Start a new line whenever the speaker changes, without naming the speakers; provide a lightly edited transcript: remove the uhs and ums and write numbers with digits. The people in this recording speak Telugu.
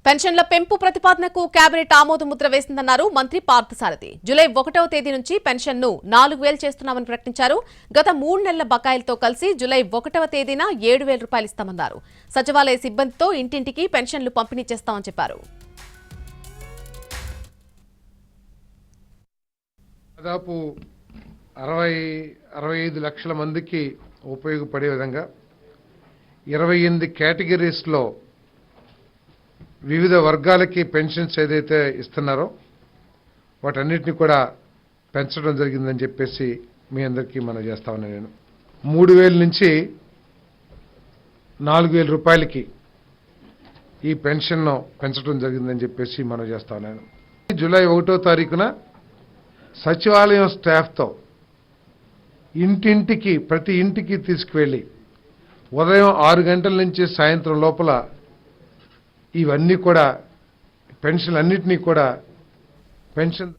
పెన్షన్ల పెంపు ప్రతిపాదనకు కేబినెట్ ఆమోద ముద్ర వేసిందన్నారు మంత్రి పార్థసారథి. జూలై 1వ తేదీ నుంచి పెన్షన్ను 4000 చేస్తున్నామని ప్రకటించారు. గత 3 నెలల బకాయిలతో కలిసి జూలై 1వ తేదీన 7000 రూపాయలు ఇస్తామన్నారు. సచివాలయ సిబ్బందితో ఇంటింటికి పెన్షన్లు పంపిణీ చేస్తామని చెప్పారు.
దాదాపు 65 లక్షల మందికి ఉపయోగపడే విధంగా 28 కేటగిరీస్లో వివిధ వర్గాలకి పెన్షన్స్ ఏదైతే ఇస్తున్నారో వాటన్నిటిని కూడా పెంచడం జరిగిందని చెప్పేసి మీ అందరికీ మనం చేస్తా ఉన్నాను. నేను 3000 నుంచి 4000 రూపాయలకి ఈ పెన్షన్ను పెంచడం జరిగిందని చెప్పేసి మనం చేస్తా ఉన్నాను. జూలై 1వ తారీఖున సచివాలయం స్టాఫ్తో ఇంటింటికి ప్రతి ఇంటికి తీసుకువెళ్ళి ఉదయం 6 గంటల నుంచి సాయంత్రం లోపల ఇవన్నీ కూడా పెన్షన్ అన్నిటినీ కూడా పెన్షన్